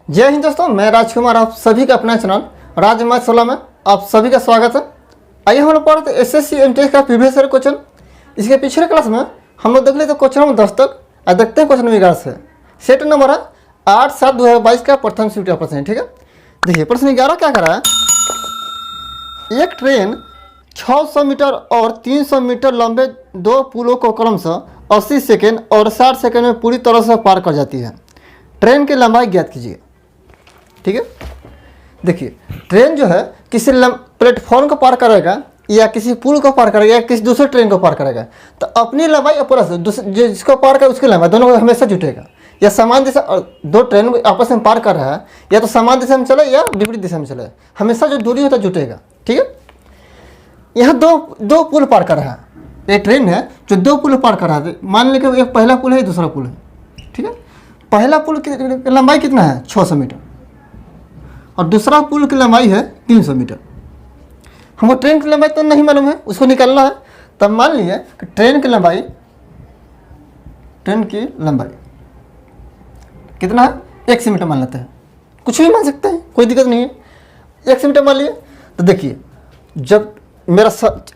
जय हिंद दोस्तों, मैं राजकुमार आप सभी का अपना चैनल राजमैथ 16 में आप सभी का स्वागत है। आइए हम लोग पढ़ते एसएससी एमटीएस का प्रीवियस ईयर क्वेश्चन। इसके पिछले क्लास में हम लोग देख लेते क्वेश्चन नंबर 10 तक और देखते हैं क्वेश्चन विकास से। सेट नंबर है 8/7/2022 का प्रथम शिफ्ट का प्रश्न। ठीक है, देखिए प्रश्न 11 क्या कर रहा है। एक ट्रेन 600 मीटर और 300 मीटर लंबे दो पुलों को क्रमशः 80 सेकेंड और 60 सेकेंड में पूरी तरह से पार कर जाती है। ट्रेन की लंबाई ज्ञात कीजिए। ठीक है, देखिए ट्रेन जो है किसी प्लेटफॉर्म को पार करेगा या किसी पुल को पार करेगा या किसी दूसरे ट्रेन को पार करेगा तो अपनी लंबाई प्लस जिसको पार करे उसकी लंबाई दोनों को हमेशा जुटेगा। या समान दिशा दो ट्रेन आपस में पार कर रहा है या तो समान दिशा में चले या विपरीत दिशा में चले, हमेशा जो दूरी होता है जुटेगा। ठीक है, यहाँ दो पुल पार कर रहा है। एक ट्रेन है जो दो पुल पार कर रहा है। मान लीजिए एक पहला पुल है दूसरा पुल है। ठीक है, पहला पुल की लंबाई कितना है 600 मीटर और दूसरा पुल की लंबाई है 300 मीटर। हमको ट्रेन की लंबाई तो नहीं मालूम है, उसको निकालना है। तब मान लीजिए कि ट्रेन की लंबाई कितना है 100 मीटर मान लेते हैं। कुछ भी मान सकते हैं, कोई दिक्कत नहीं है। 100 मीटर मान लिए तो देखिए जब मेरा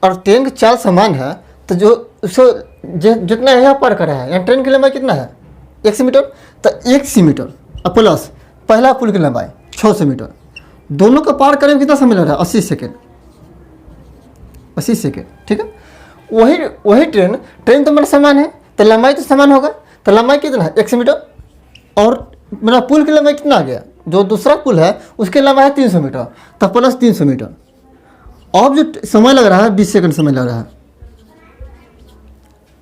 और ट्रेन की चाल समान है तो जो उसको जितना यहाँ पार कर रहा है यहाँ ट्रेन की लंबाई कितना है 100 मीटर। तो 100 मीटर और प्लस पहला पुल की लंबाई 600 मीटर, दोनों को पार करने में कितना समय लग रहा है 80 सेकेंड। ठीक है, वही ट्रेन तो मेरा समान है तो लंबाई तो समान होगा। तो लंबाई कितना है 100 मीटर और मेरा पुल की लंबाई कितना आ गया, जो दूसरा पुल है उसकी लंबाई है 300 मीटर तो प्लस 300 मीटर। अब जो समय लग रहा है 20 सेकंड समय लग रहा है,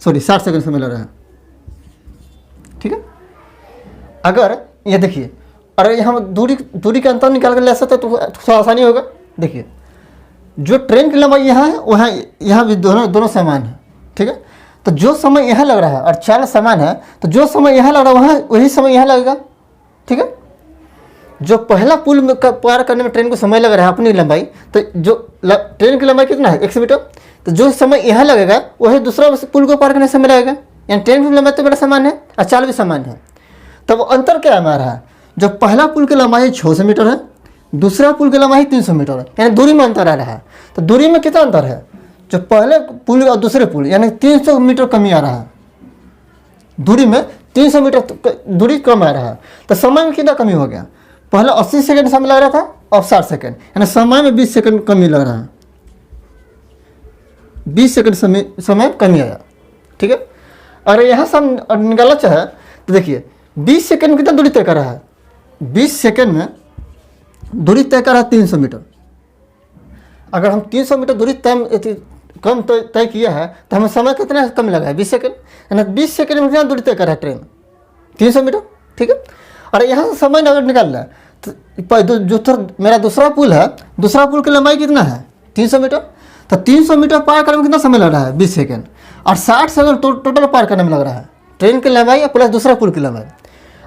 सॉरी 60 सेकंड समय लग रहा है। ठीक है, अगर ये देखिए अरे यहाँ दूरी का अंतर निकाल कर ले सकते तो थोड़ा आसानी होगा। देखिए जो ट्रेन की लंबाई यहाँ है वहाँ यहाँ भी दोनों समान है। ठीक है, तो जो समय यहाँ लग रहा है और चाल समान है तो जो समय यहाँ लग रहा है वहाँ वही समय यहाँ लगेगा। ठीक है, जो पहला पुल में पार करने में ट्रेन को समय लग रहा है अपनी लंबाई, तो जो ट्रेन की लंबाई कितना है 100 मीटर तो जो समय यहाँ लगेगा वही दूसरा पुल को पार करने में समय लगेगा। यानी ट्रेन की लंबाई तो मेरा समान है और चाल भी समान है। तब अंतर क्या आ रहा है, जो पहला पुल की लंबाई 600 मीटर है दूसरा पुल की लंबाई 300 मीटर है, यानी दूरी में अंतर आ रहा है। तो दूरी में कितना अंतर है, जो पहले पुल और दूसरे पुल यानी 300 मीटर कमी आ रहा है। दूरी में 300 मीटर दूरी कम आ रहा है तो समय में कितना कमी हो गया। पहले 80 सेकंड समय लग रहा था और 60 सेकंड, यानी समय में 20 सेकंड कमी लग रहा है। 20 सेकंड समय कमी आया। ठीक है, अगर यहाँ से हम निकालना चाहे तो देखिए 20 सेकंड में कितना दूरी तय कर रहा है, 20 सेकंड में दूरी तय कर रहा है 300 मीटर। अगर हम 300 मीटर दूरी कम तय किया है तो हमें समय कितना कम लगा है 20 सेकंड, यानी 20 सेकंड में कितना दूरी तय कर रहा है ट्रेन 300 मीटर। ठीक है, और यहाँ से समय अगर निकाल रहा है तो जो मेरा दूसरा पुल है दूसरा पुल की लंबाई कितना है 300 मीटर तो 300 मीटर पार करने में कितना समय लग रहा है 20 सेकंड और 60 सेकंड टोटल पार करने में लग रहा है ट्रेन की लंबाई या प्लस दूसरा पुल की लंबाई।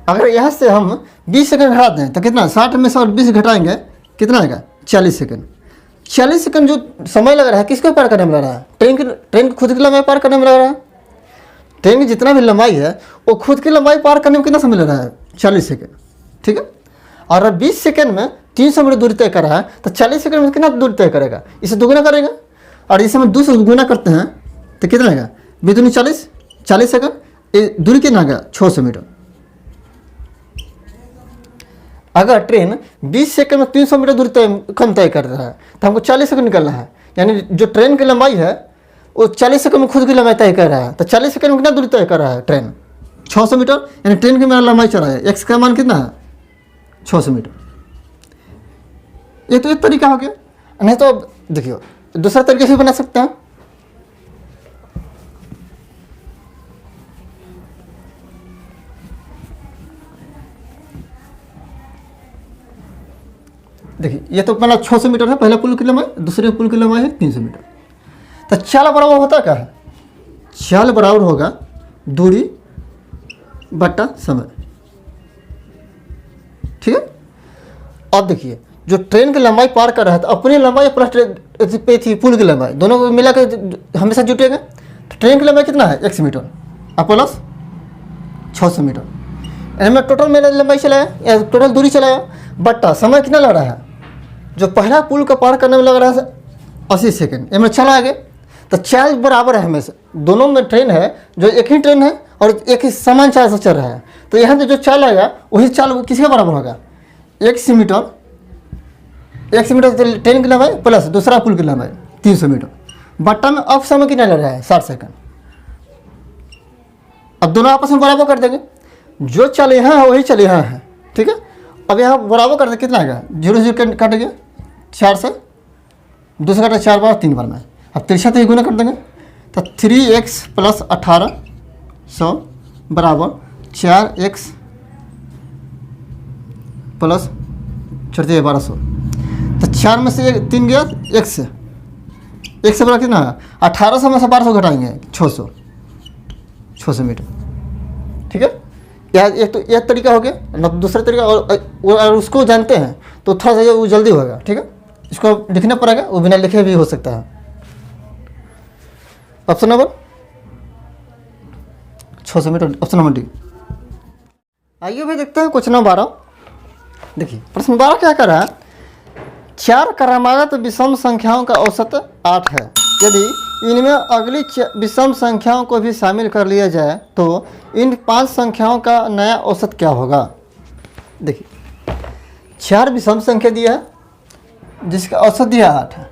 अगर यहाँ से हम 20 सेकंड घटा दें तो कितना 60 में से और 20 घटाएंगे कितना आएगा 40 सेकंड। 40 सेकंड जो समय लग रहा है किसको पार करने में लग रहा है, ट्रेन की खुद की लंबाई पार करने में लग रहा है। ट्रेन की जितना भी लंबाई है वो खुद की लंबाई पार करने में कितना समय लग रहा है 40 सेकंड। ठीक है, और अब 20 सेकंड में 300 मीटर दूरी तय कर रहा है तो 40 सेकंड में कितना दूरी तय करेगा, इसे दोगुना करेगा और इसे हम 2 से गुना करते हैं तो कितना आएगा बेदूनी 40 सेकंड। दूरी कितना आ गया 600 मीटर। अगर ट्रेन 20 सेकंड में 300 मीटर दूरी कम तय कर रहा है तो हमको 40 सेकंड निकलना है। यानी जो ट्रेन की लंबाई है वो 40 सेकंड में खुद की लंबाई तय कर रहा है तो 40 सेकंड में कितना दूरी तय कर रहा है ट्रेन 600 मीटर। यानी ट्रेन की मेरा लंबाई चल रहा है एक्स का मान कितना है 600 मीटर। ये तो एक तरीका हो गया, नहीं तो देखिए दूसरा तरीके से बना सकते हैं। देखिए ये तो पहला 600 मीटर है पहला पुल की लंबाई, दूसरे पुल की लंबाई है 300 मीटर। तो चाल बराबर होता क्या है, चाल बराबर होगा दूरी बटा समय। ठीक है, अब देखिए जो ट्रेन की लंबाई पार कर रहा है तो अपनी लंबाई प्लस पुल की लंबाई दोनों को मिला कर हमेशा जुटेगा। तो ट्रेन की लंबाई कितना है 100 मीटर और प्लस 600 मीटर। इनमें टोटल मेरा लंबाई चलाया या टोटल दूरी चलाया, बट्टा समय कितना लग रहा है, जो पहला पुल को पार करने में लग रहा है 80 सेकेंड, इनमें चला आगे। तो चाल बराबर है हमेशा, दोनों में ट्रेन है जो एक ही ट्रेन है और एक ही समान चाल से चल रहा है। तो यहाँ से जो चाल आएगा वही चाल किसके बराबर होगा, 100 मीटर, 100 मीटर ट्रेन की लंबाई प्लस दूसरा पुल की लंबाई 300 मीटर। बट्टा में अब समय कितना लग रहा है 60 सेकंड। अब दोनों आपस में बराबर कर देंगे, जो चल यहाँ है वही चल यहाँ है, ठीक है। अब यहाँ बराबर कर देंगे, कितना आएगा 0 0 कट गया 4 से, 2 से कटा 4 बार 3 बार में। अब तिरछा तो गुना कर देंगे, तो 3x + 1800 बराबर 4x प्लस 1200। तो 4 में से 3 गया, 1 से बड़ा कितना है 1800 में से 1200 घटाएंगे 600 मीटर, ठीक है। यह एक तो यह तरीका हो गया ना, दूसरा तरीका और उसको जानते हैं तो थोड़ा सा वो जल्दी होगा, ठीक है। इसको लिखना पड़ेगा, वो बिना लिखे भी हो सकता है। Option number 600 meter, option number D. आइए भाई देखते हैं क्वेश्चन नंबर 12। देखिए प्रश्न 12 क्या कर रहा है, 4 क्रमागत विषम संख्याओं का औसत 8 है। यदि इनमें अगली विषम संख्याओं को भी शामिल कर लिया जाए तो इन 5 संख्याओं का नया औसत क्या होगा। देखिए 4 विषम संख्या दिया है जिसका औसत दिया 8 है,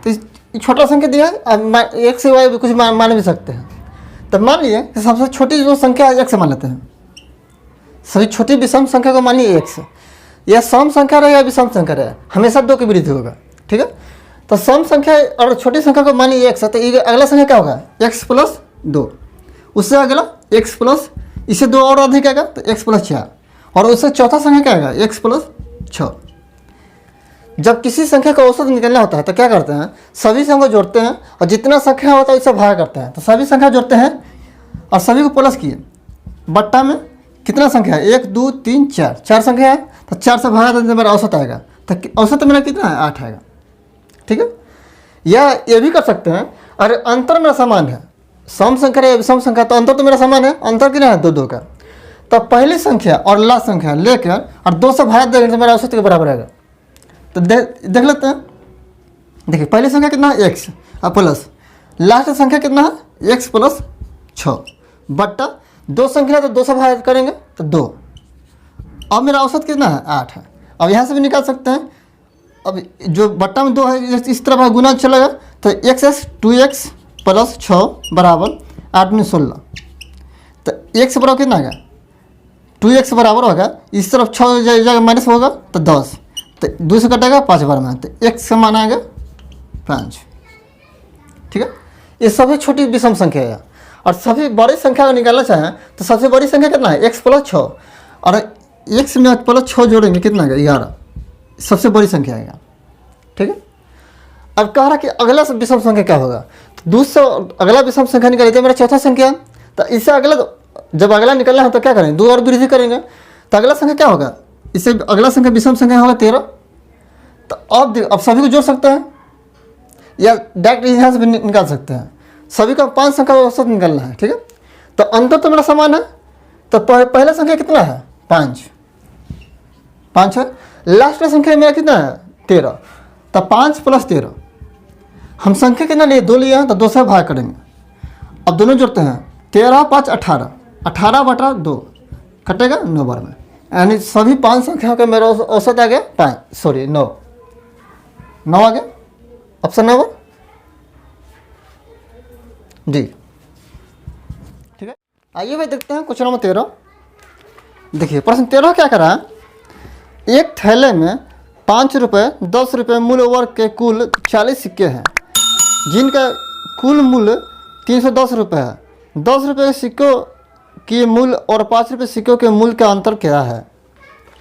तो छोटा संख्या दिया है, अब एक से वाई कुछ मान भी सकते हैं। तब मान लिए कि सबसे छोटी जो संख्या है 1 से मान लेते हैं, सभी छोटी विषम संख्या को मानिए 1 से। यह सम संख्या रहे या विषम संख्या रहे, हमेशा 2 की वृद्धि होगा, ठीक है। तो सम संख्या और छोटी संख्या को मानिए 1 से, तो अगला संख्या क्या होगा x + 2, उससे अगला x प्लस, इससे 2 और अधिक आएगा तो x + 4, और उससे चौथा संख्या क्या आएगा x + 6। जब किसी संख्या का औसत निकलना होता है तो क्या करते हैं, सभी संख्या जोड़ते हैं और जितना संख्या होता है उससे भाग करते हैं। तो सभी संख्या जोड़ते हैं और सभी को प्लस किए, बट्टा में कितना संख्या है 1 2 3 4, 4 संख्या है तो 4 से भागा देने मेरा औसत आएगा, तो औसत मेरा कितना है 8 आएगा, ठीक है। या ये भी कर सकते हैं, अरे अंतर मेरा समान है, सम संख्या या विषम संख्या, तो अंतर तो मेरा समान है, अंतर कितना है 2 2 का। तो पहली संख्या और लास्ट संख्या लेकर और 2 से भाग देंगे तो मेरा औसत के बराबर आएगा। तो देख लेते हैं। देखिए पहली संख्या कितना है x और प्लस, लास्ट संख्या कितना है x + 6 बट्टा 2 संख्या तो 2 से भाग करेंगे तो 2। अब मेरा औसत कितना है 8 है। अब यहाँ से भी निकाल सकते हैं, अब जो बट्टा में 2 है इस तरफ गुना चलेगा तो x 2x + 6 बराबर 8 × 16। तो x बराबर कितना आएगा 2x बराबर होगा, इस तरफ 6 जगह माइनस होगा तो 10, तो 2 से कटेगा 5 बार में, तो x का मान आएगा 5, ठीक है। ये सबसे छोटी विषम संख्या है। और सभी बड़ी संख्या को निकालना चाहें तो सबसे बड़ी संख्या कितना है x + 6, और x में +6 जोड़ेंगे कितना आएगा 11, सबसे बड़ी संख्या आएगा, ठीक है। अब कह रहा कि अगला विषम संख्या क्या होगा, तो दूसरा अगला विषम संख्या निकालिए तो मेरा चौथा संख्या, तो इससे अगला जब अगला निकलना है तो क्या करेंगे 2 और वृद्धि करेंगे, तो अगला संख्या क्या होगा, इससे अगला संख्या विषम संख्या होगा 13। तो अब सभी को जोड़ सकते हैं या डायरेक्ट यहाँ से भी निकाल सकते हैं, सभी का 5 संख्या का औसत निकालना है, ठीक है। तो अंतर तो मेरा समान है, तो पहला संख्या कितना है 5 है, लास्ट का संख्या मेरा कितना है 13, तो 5 + 13, हम संख्या कितना लिए 2 लिए हैं तो 2 से भाग करेंगे। अब दोनों जोड़ते हैं 13 5 18, 18 बटा 2 कटेगा 9 बार में, यानी सभी 5 संख्याओं का मेरा औसत आ गया 9 आ गया। ऑप्शन नंबर डी, ठीक है। आइए भाई देखते हैं क्वेश्चन नंबर 13। देखिए प्रश्न 13 क्या कर रहा है, एक थैले में 5 रुपये 10 रुपये मूल्य वर्ग के कुल 40 सिक्के हैं जिनका कुल मूल्य 310 रुपये है। 10 रुपये के सिक्कों के मूल्य और 5 रुपये सिक्कों के मूल्य का अंतर क्या है।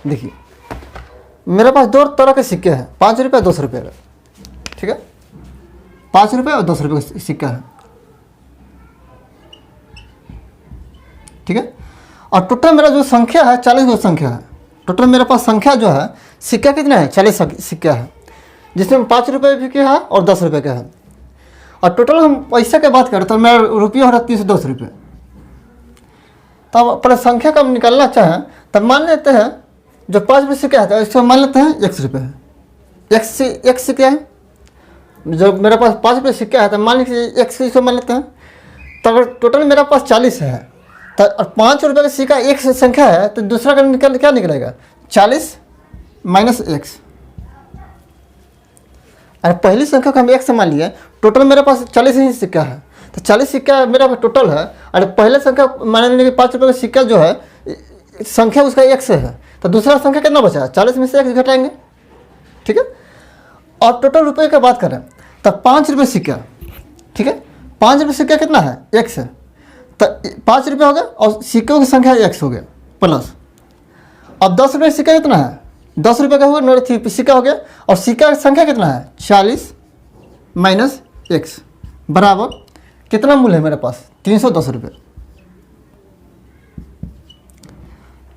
देखिए मेरे पास 2 तरह के सिक्के हैं, 5 रुपये 10 रुपये का, ठीक है। 5 रुपये और 10 रुपये का सिक्का है, ठीक है। और टोटल मेरा जो संख्या है 40 गो संख्या है। टोटल मेरे पास संख्या जो है सिक्का कितना है 40 सिक्का है, जिसमें 5 रुपये भी का है और 10 रुपये का है। और टोटल हम पैसा की बात करें तो मेरा रुपया हो रहा है 310 रुपये। तो अब अपने संख्या का निकालना चाहें तब मान लेते हैं जो 5 रुपये सिक्का है तो इसको मान लेते हैं x रुपये है। x क्या है, जो मेरे पास 5 रुपये सिक्का है तो मान लीजिए x इसको मान लेते हैं। तो अगर टोटल मेरे पास 40 है तो 5 रुपये का सिक्का एक संख्या है तो दूसरा का निकल क्या निकलेगा 40 माइनस x। और पहली संख्या को हम x मान लिए, टोटल मेरे पास 40 ही सिक्का है तो 40 सिक्का मेरा टोटल है। और पहले संख्या मान लीजिए 5 रुपये का सिक्का जो है संख्या उसका x है तो दूसरा संख्या कितना बचा 40 में से x घटाएंगे, ठीक है। और टोटल रुपये की बात करें तो 5 रुपये सिक्का, ठीक है, 5 रुपये सिक्का कितना है x है तो 5 रुपये हो गया और सिक्कों की संख्या x हो गया प्लस। अब 10 रुपये सिक्का कितना है 10 रुपये का हुआ नोट सिक्का हो गया और सिक्का की संख्या कितना है 40 माइनस x बराबर कितना मूल्य है मेरे पास 310 रुपये।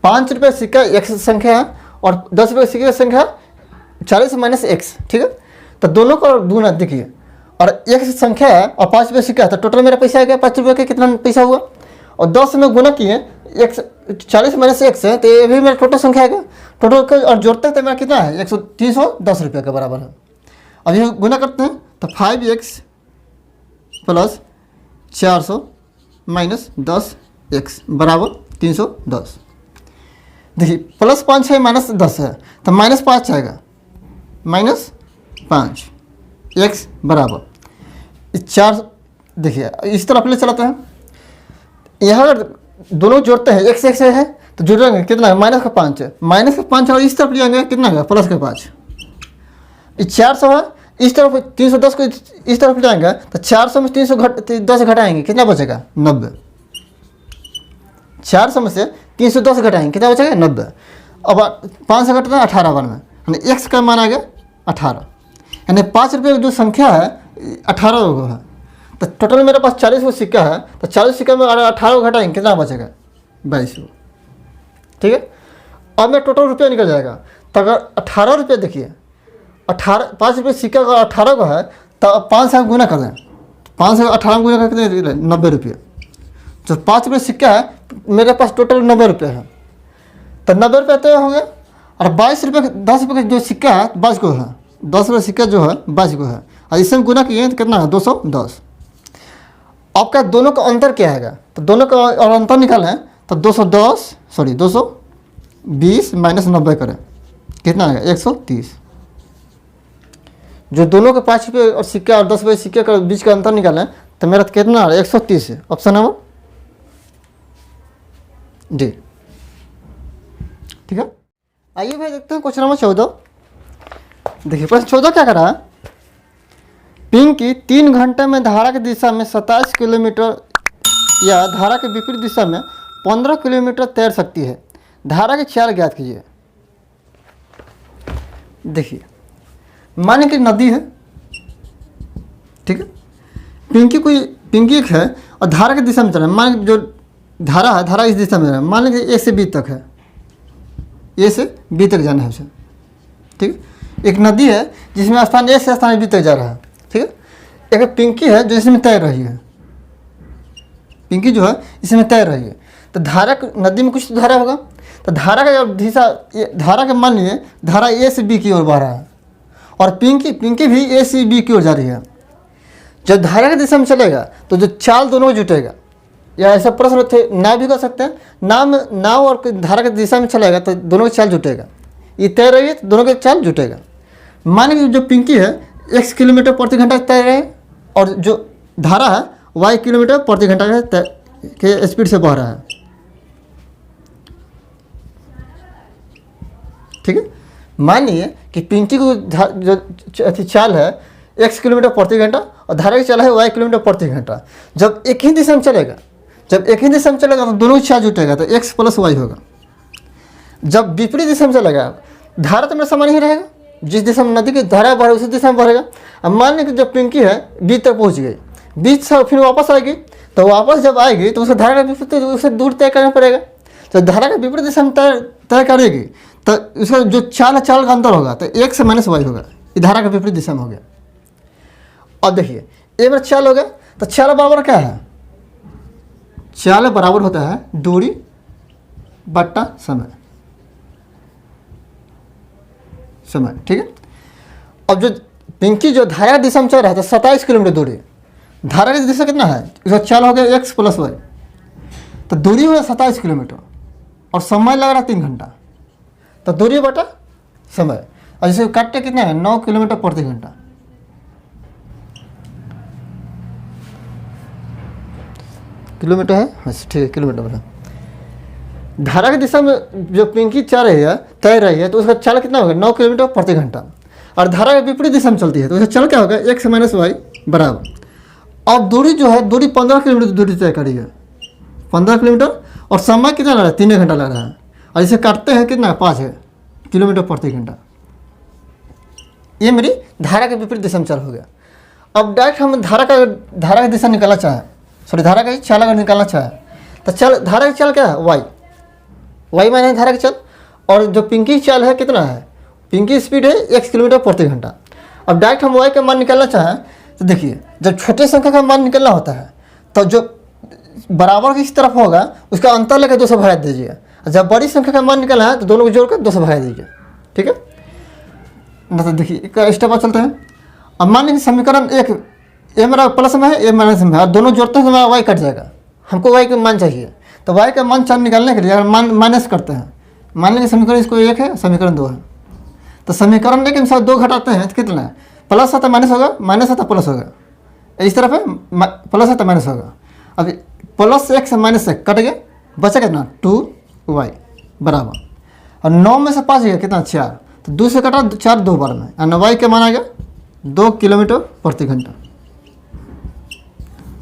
5 रुपये सिक्का x संख्या है और 10 रुपये सिक्के की संख्या 40 माइनस x, ठीक है। तो दोनों को गुना देखिए और x संख्या है और 5 रुपये सिक्का है तो टोटल मेरा पैसा आ गया 5 रुपये का कितना पैसा हुआ और 10 में गुना किए x 40 माइनस x है तो ये भी मेरा टोटल संख्या आएगा। टोटल का और जोड़ते हैं तो मेरा कितना है 310 रुपये के बराबर है। अब ये गुना करते हैं तो 5x प्लस 400 माइनस 10x बराबर 310। देखिए प्लस 5 है माइनस 10 है तो माइनस 5 आएगा माइनस 5 x बराबर 4। देखिए इस तरफ ले चलाते हैं, यहाँ दोनों जोड़ते हैं x है तो जोड़ेंगे कितना है माइनस का 5 है, माइनस का 5 और इस तरफ ले जाएंगे कितना है प्लस का 5। 400 है इस तरफ 310 को इस तरफ ले जाएंगे तो 400 में 310 घटाएंगे कितना बचेगा 90। 400 में से 310 घटाएंगे कितना बचेगा 90। अब 5 से घटना 18 बार में यानी x का मान आ गया 18, यानी 5 रुपये की जो संख्या है 18 है। तो टोटल मेरे पास 40 को सिक्का है तो 40 सिक्का में 18 घटाएंगे कितना बचेगा 22, ठीक है। अब मेरा टोटल रुपया निकल जाएगा तो अगर 18 रुपये देखिए 5 रुपये सिक्का का 18 का है तो 5 से गुना कर दें, 5 से 18 गुना करके 90 रुपये। जो 5 रुपये सिक्का है मेरे पास टोटल 90 रुपये है तो 90 रुपये तय हो गए। और 22 रुपये 10 रुपये का जो सिक्का है 22 को है, 10 रुपये सिक्का जो है 22 को है और इससे गुना किए तो कितना है 210। आपका दोनों का अंतर क्या है तो दोनों का और अंतर निकालें तो 220 माइनस 90 करें कितना आएगा 130। जो दोनों के 5 रुपये और सिक्का और 10 रुपये सिक्के का बीच का अंतर निकालें तो मेरा कितना आ रहा है 130 है। ऑप्शन नंबर डी, ठीक है। आइए भाई देखते हैं क्वेश्चन नंबर 14। देखिए प्रश्न 14 क्या कर रहा है, पिंकी 3 घंटे में धारा की दिशा में 27 किलोमीटर या धारा के विपरीत दिशा में 15 किलोमीटर तैर सकती है, धारा की चाल ज्ञात कीजिए। देखिए माने कि नदी है, ठीक है, पिंकी एक है और धारा की दिशा में चल रहा है। मान जो धारा है धारा इस दिशा में है, मान लीजिए ए से बी तक है, ए से बी तक जाना है उसे, ठीक है। एक नदी है जिसमें स्थान ए से स्थान बी तक जा रहा है, ठीक है। एक पिंकी है जो इसमें तैर रही है, पिंकी जो है इसमें तैर रही है। तो धारा नदी में कुछ धारा होगा तो धारा का जब दिशा धारा के मान लीजिए धारा ए से बी की ओर बढ़ रहा है और पिंकी भी ए से बी की ओर जा रही है। जब धारा की दिशा में चलेगा तो जो चाल दोनों जुटेगा, या ऐसा प्रश्न थे ना भी कर सकते हैं, नाव और धारा की दिशा में चलेगा तो दोनों की चाल जुटेगा। ये तैर रही है तो दोनों की चाल जुटेगा। मान लीजिए जो पिंकी है x किलोमीटर प्रति घंटा तैर रही है और जो धारा है y किलोमीटर प्रति घंटा के स्पीड से बह रहा है, ठीक है। मानिए कि पिंकी को जो चाल है x किलोमीटर प्रति घंटा और धारा की चाल है y किलोमीटर प्रति घंटा। जब एक ही दिशा में चलेगा तो दोनों की चाल जुटेगा तो x प्लस y होगा। जब विपरीत दिशा में चलेगा धारा तो मेरा समान ही रहेगा, जिस दिशा में नदी की धारा बढ़े उसी दिशा में बढ़ेगा। अब मान लें कि जब पिंकी है बीच तक पहुंच गई, बीच से फिर वापस आएगी तो वापस जब आएगी तो उसे धारा का विपरीत उसे दूर तय करना पड़ेगा। तो धारा का विपरीत दिशा में तय करेगी तो उसका जो चाल का अंतर होगा तो x से माइनस y होगा, ये धारा का विपरीत दिशा में हो गया। और देखिए ये मेरा चाल हो गया तो चाल बराबर क्या है चाल बराबर होता है दूरी बट्टा समय, ठीक है। अब जो पिंकी जो धारा दिशा में चल रहा था 27 किलोमीटर दूरी, धारा की दिशा कितना है, इसका चाल हो गया x + y, तो दूरी हो गया 27 किलोमीटर और समय लग रहा है 3 घंटा, तो दूरी बटा समय। और इसे काटते कितना है 9 किलोमीटर प्रति घंटा। किलोमीटर है, ठीक है, किलोमीटर बता। धारा की दिशा में जो पिंकी चल रही है, तैर रही है, तो उसका चाल कितना होगा 9 किलोमीटर प्रति घंटा। और धारा के विपरीत दिशा में चलती है, तो उसका चाल क्या होगा x - y बराबर। अब दूरी जो है, दूरी 15 किलोमीटर दूरी तय करी है, 15 किलोमीटर, और समय कितना लग रहा है 3 घंटा लग रहा है। और इसे काटते हैं कितना 5 किलोमीटर प्रति घंटा। ये मेरी धारा के विपरीत दिशा में चाल हो गया। अब डायरेक्ट हम धारा का दिशा निकालना चाहें, सॉरी धारा का चाल अगर निकालना चाहें, तो चल धारा की चाल क्या है y माने धारा की चाल। और जो पिंकी की चाल है कितना है, पिंकी स्पीड है 1 किलोमीटर प्रति घंटा। अब डायरेक्ट हम y का मान निकालना चाहें, तो देखिए जब छोटे संख्या का मान निकालना होता है तो जो बराबर किस तरफ होगा उसका अंतर लेकर 200 भगा दीजिए। जब बड़ी संख्या का मान निकालना है तो दोनों को जोड़कर 200 भगा दीजिए, ठीक है। मतलब देखिए एक स्टेप पर चलते हैं। अब मान लीजिए समीकरण 1 ए मेरा प्लस में है, ए माइनस में है, और दोनों जोड़ते हैं तो मेरा y कट जाएगा। हमको y का मान चाहिए, तो y का मान चार निकालने के लिए अगर माइनस करते हैं, मान लेंगे समीकरण इसको 1 है, समीकरण 2 है, तो समीकरण 1 के साथ 2 घटाते हैं तो कितना है, प्लस है तो माइनस होगा, माइनस है तो प्लस होगा। इस तरफ है प्लस है तो माइनस होगा। अब +1 से -1 कट गया, बचा कितना 2y बराबर। और 9 में से 5 गया कितना 4, तो 2 से कटा 4 2 बार में, और y के मान आ गया 2 किलोमीटर प्रति घंटा,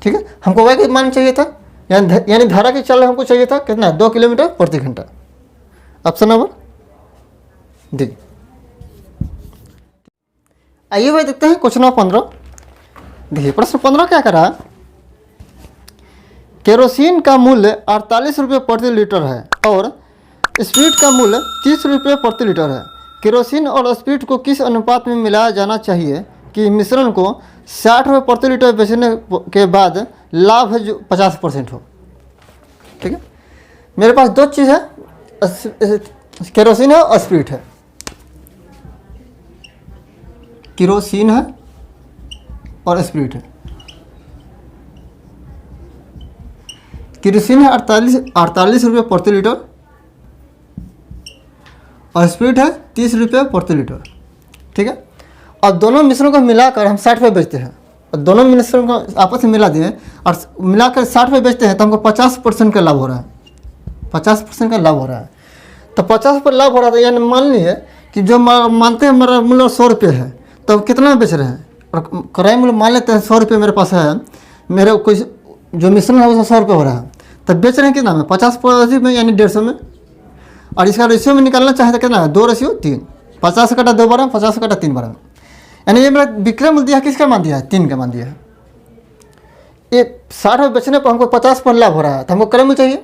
ठीक है। हमको y का मान चाहिए था, यानी धारा की चाल हमको चाहिए था कितना 2 किलोमीटर प्रति घंटा। Option number D. आइए भाई देखते हैं क्वेश्चन नंबर 15। देखिए प्रश्न 15 क्या करा, केरोसिन का मूल्य 48 रुपये प्रति लीटर है और स्प्रिट का मूल्य 30 रुपये प्रति लीटर है। केरोसिन और स्प्रिट को किस अनुपात में मिलाया जाना चाहिए कि मिश्रण को 60 रुपये प्रति लीटर बेचने के बाद लाभ है जो 50% हो, ठीक है। मेरे पास दो चीज़ है, केरोसिन है और स्प्रिट है। केरोसिन है और स्प्रिट है। केरोसिन है 48 रुपये प्रति लीटर और स्प्रिट है 30 रुपये प्रति लीटर, ठीक है। और दोनों मिश्रणों को मिलाकर हम 60 रुपये बेचते हैं, और दोनों मिश्रण को आपस में मिला दिए और मिलाकर 60 रुपये बेचते हैं, तो हमको 50% का लाभ हो रहा है, 50% का लाभ हो रहा है। तो 50% लाभ हो रहा था, यानी मान लीजिए कि जो मानते हैं मेरा मूल्य 100 रुपये है, तो कितना में बेच रहे हैं, और क्रय मूल्य मान लेते हैं 100 रुपये मेरे पास है, मेरे कोई जो मिश्रण है वो 100 रुपये हो रहा है, तब बेच रहे हैं कितना में 50% में, यानी 150 में। और इसका रेशियो में निकालना चाहे तो कितना है 2:3, 50 कटा 2 बार में, 50 कटा 3 बार में, यानी ये मेरा विक्रय मूल्य दिया किसका मान दिया है 3 का मान दिया है। ये 60 रुपये बेचने पर हमको 50% लाभ हो रहा है, तो हमको क्रय मूल्य चाहिए,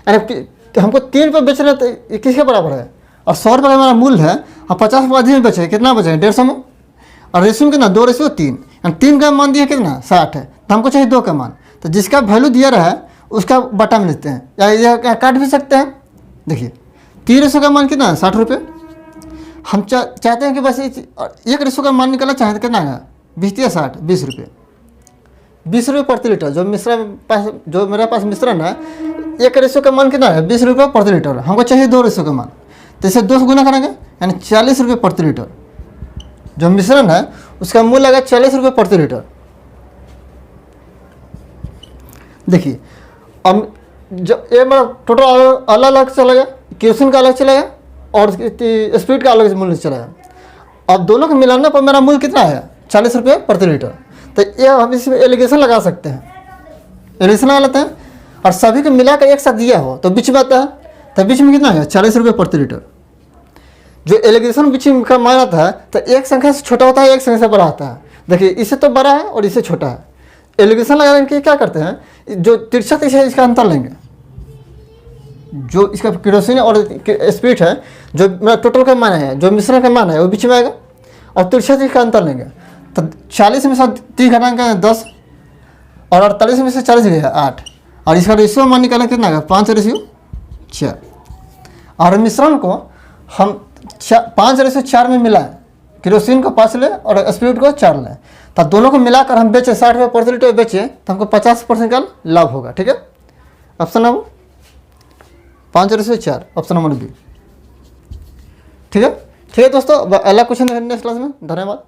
यानी हमको 3 रुपये बेच रहे तो ये किसके बराबर है, और 100 रुपये का हमारा मूल्य है और 50% अधिक में बचे, कितना बचे 150 में, और रेशियो कितना 2:3, यानी 3 का मान दिया कितना 60 है, तो हमको चाहिए 2 का मान। तो जिसका वैल्यू दिया रहा है उसका बटा में लेते हैं, या काट भी सकते हैं। देखिए 3 का मान कितना है 60 रुपये। हम चाहते हैं कि बस एक रेशो का मान निकालना चाहते कितना है 20/60 20 रुपये, 20 रुपये प्रति लीटर। जो मेरे पास मिश्रण है, एक रेशो का मान कितना है 20 रुपये प्रति लीटर, हमको चाहिए 2 रेशो का मान, तो इसे 2 से गुना करेंगे, यानी 40 रुपये प्रति लीटर। जो मिश्रण है उसका मूल्य आएगा 40 रुपये प्रति लीटर। देखिए अब जब ये मेरा टोटल अलग अलग चलेगा, केरोसिन का अलग चलेगा और स्प्रिट का अलग मूल्य चलेगा। अब दोनों को मिलाने पर मेरा मूल्य कितना है 40 रुपये प्रति लीटर। तो ये हम इसमें एलिगेशन लगा सकते हैं, एलिगेशन लगा लेते हैं, और सभी को मिलाकर एक साथ दिया हो तो बीच में आता है, तो बीच में कितना है 40 रुपये प्रति लीटर। जो एलिगेशन बीच में का मान आता है तो एक संख्या से छोटा होता है, एक संख्या से बड़ा आता है। देखिए इससे तो बड़ा है और इससे छोटा है। एलिगेशन लगाने के क्या करते हैं, जो तिरछा है इसका अंतर लेंगे, जो इसका केरोसिन और स्प्रिट है, जो मेरा टोटल का मान है, जो मिश्रण का मान है वो बीच में आएगा, और तिरछा का अंतर लेंगे। तो 40 में से 30 घटाएंगे 10, और 48 में से 40 गया 8, और इसका रेशियो मान निकालें कितना आएगा 5:4। और मिश्रण को हम 5:4 में मिलाएं, केरोसिन को 5 लें और स्पिरिट को 4 लें, तो दोनों को मिलाकर हम बेचें 60 रुपये प्रति लीटर बेचें तो हमको 50% का लाभ होगा। ठीक है, option number 5:4 option number B. ठीक है दोस्तों, अगला क्वेश्चन नेक्स्ट क्लास में। धन्यवाद।